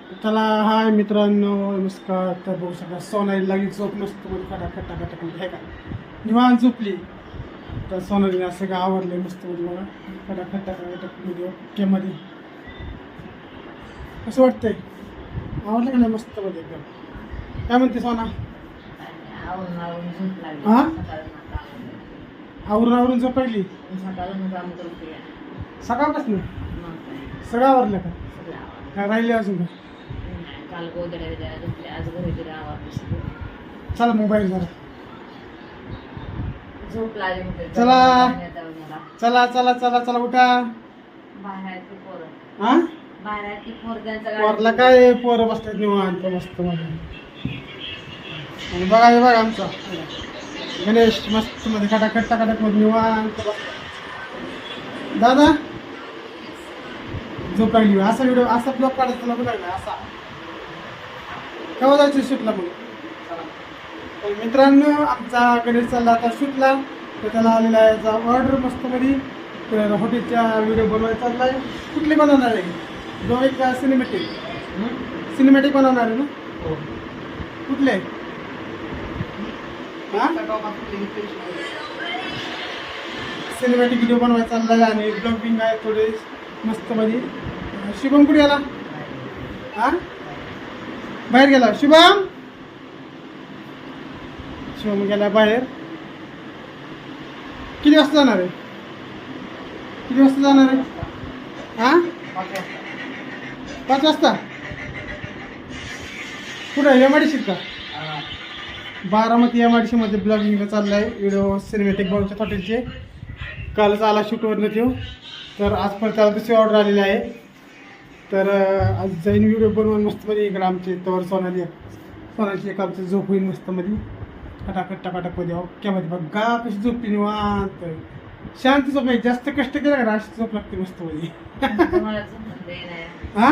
चला हाय मित्रांनो, नमस्कार. तर बघू शकता सोनाली लागली झोप मस्त मध्ये खटाखट टाकाटक आहे का निवांत झोपली. तर सोनालीने असं का आवरले मस्त मध्ये बघा खटाखट टाकाटक मध्ये केमध्ये कसं वाटतंय, आवडलं का नाही मस्त मध्ये एकदम. काय म्हणते सोना? हा आवरून आवरून झोपायली सकाळपासून सगळं आवरलं का? काय राहिले अजून का? चला मोबाईल जरा चला चला चला चला चला उठा. हा पोरला काय पोरं बसतात निवांत मस्त मध्ये. आणि बघा हे बघा आमचा गणेश मस्त मध्ये खटाखट टाकाटक मध्ये निवांत बसतात. दादा झोप लागली असा व्हिडिओ असा ब्लॉग काढायचा लागू लागला असा केव्हा जायचं शूटला मग. तर मित्रांनो आमचा गणेश चालला आता शूटला. तर त्याला आलेला आहे ऑर्डर मस्त मध्ये. तर हॉटेलच्या व्हिडिओ बनवायचा चाललाय. कुठले बनवणार आहे? जो एक सिनेमॅटिक बनवणार आहे ना? कुठले? सिनेमॅटिक व्हिडिओ बनवायचा चाललाय आणि ब्लॉगिंग आहे थोडे मस्त मध्ये. शुभम कुठे गेला? हा बाहेर गेला शुभम. शुभम गेला बाहेर. किती वाजता जाणार आहे? किती वाजता जाणार आहे? हा 5 वाजता. कुठं MIDC का? बारामती MIDC मध्ये ब्लॉगिंगला चाललाय व्हिडिओ सिनेमॅटिक बनवच्या हॉटेलचे. कालच आला शूटवरनं तो. तर आज पण त्याला दुसरी ऑर्डर आलेली आहे. तर आज जाईन व्हिडिओ बनवून मस्तमध्ये इकडं आमचे तवर सोनाची एक आमचं झोप होईल मस्तमध्ये खटाखट टाकाटकमध्ये. ओक्यामध्ये बघा कशी झोपली निवांत शांत झोप नाही. जास्त कष्ट केलं का अशी झोप लागते मस्तमध्ये. हा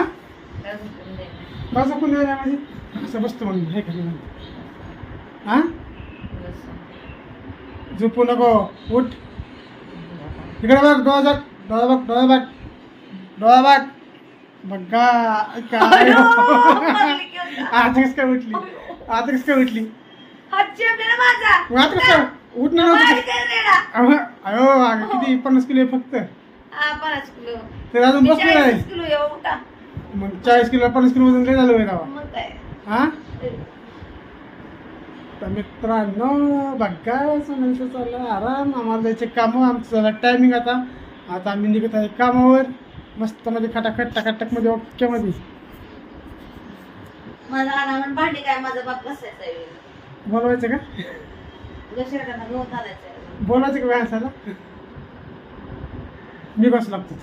का झोपून द्यायला माझी असं बसतो म्हणून हे का निवांत. हा झोपू नको उठ. इकडे बघ डोळा बघ डोळा बघ डोळा बघ डोळा बघ बघा काय. आता कस काय उठली? आता कस काय उठली? आता कसं उठणार अयो किती 50 किलो फक्त. तर अजून बसलेलं आहे मग 40 किलो 50 किलो वजन लय झालं आहे गावा. हा तर मित्रांनो बघा सोनालीचं चाललं आराम. आम्हाला जायचे कामं आमचं झालं टायमिंग. आता आम्ही निघत आहे कामावर मस्त मध्ये खटाखट टाकाटक मध्ये ओक्यामध्ये. भांडी काय माझा बाप बसायचा बोलवायचं का? बोलायचं का व्यासाला? मी कसं लागतो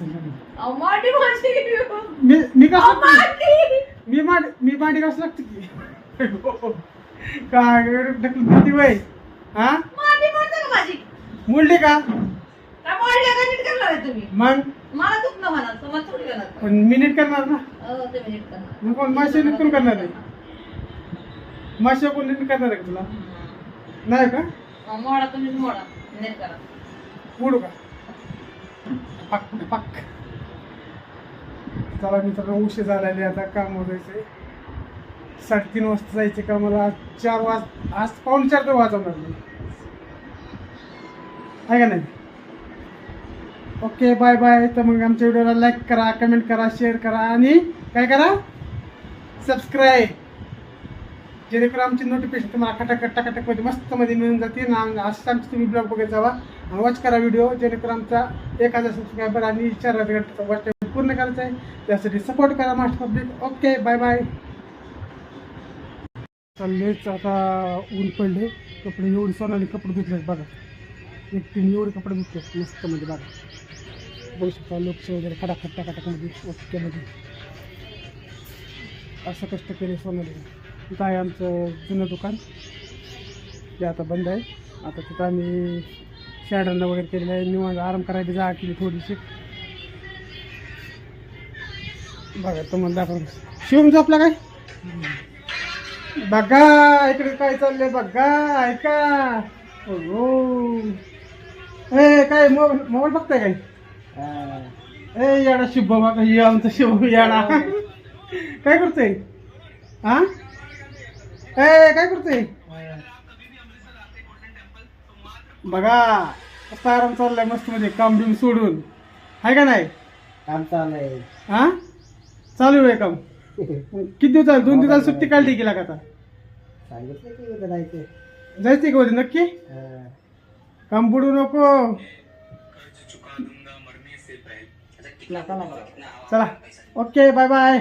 मी कसं मी भांडी कसं लागतो की काय ढकलून देती वय. हा मुलडी का मग पण मी नीट करणार ना. मग कोण मासे नीट कोण करणार आहे? मासे कोण नीट करणार आहे का तुला? नाही का? उडू का? पक पक. चला मित्रांनो उशीर झालेले आता काम जायचंय. 3:30 वाजता जायचे का मला. 4 आज 3:45 तर वाजवणार नाही आहे का नाही? Okay bye bye. तर मग आमच्या व्हिडिओला लाईक करा, कमेंट करा, शेअर करा आणि काय करा सबस्क्राईब. जेणेकरून आमची नोटिफिकेशन तुम्हाला खटाखट टाकाटकमध्ये मस्तमध्ये मिळून जाते ना. असं आमचं तुम्ही ब्लॉग बघत जावा आणि वॉच करा व्हिडिओ. जेणेकरून आमचा 1000 सबस्क्रायबर आणि 4000 घंटेचा वॉच टाईम पूर्ण करायचा आहे. त्यासाठी सपोर्ट करा master public. Okay bye bye. चाललेच आता ऊन पडले. कपडे एवढे सोनाली कपडे धुतले बघा. एकटीने एवढे कपडे धुतले मस्तमध्ये बघा. बघू शकता लोकश वगैरे खटाखट टाकाटकमध्ये ओक्यामध्ये असं कष्ट केले सोनाली. तिथं आहे आमचं जुनं दुकान ते आता बंद आहे. आता तिथं आम्ही शॅडरनं वगैरे केलेलं आहे. निवांत आराम करायला जागा केली थोडीशी बघा. तुम्हाला दाखवा शिवम झोपला काय बघा. इकडे काय चाललंय बघा ऐका. हो ए काय मोबाईल बघताय काय? ए याडा शुभ बघा. हे आमचं शुभ याडा काय करतोय हा ए काय करतोय बघा कसा आराम चाललाय मस्त मध्ये काम बिम सोडून आहे का नाही काम चालू आहे. हा चालू आहे काम किती दिवस झाले 2 दिवसाला सुट्टी काढली गेला का आता सांगितलं की उद्या जायचं. जायचंय का उद्या नक्की हा. काम बुडू नको नका नका. चला ओके बाय बाय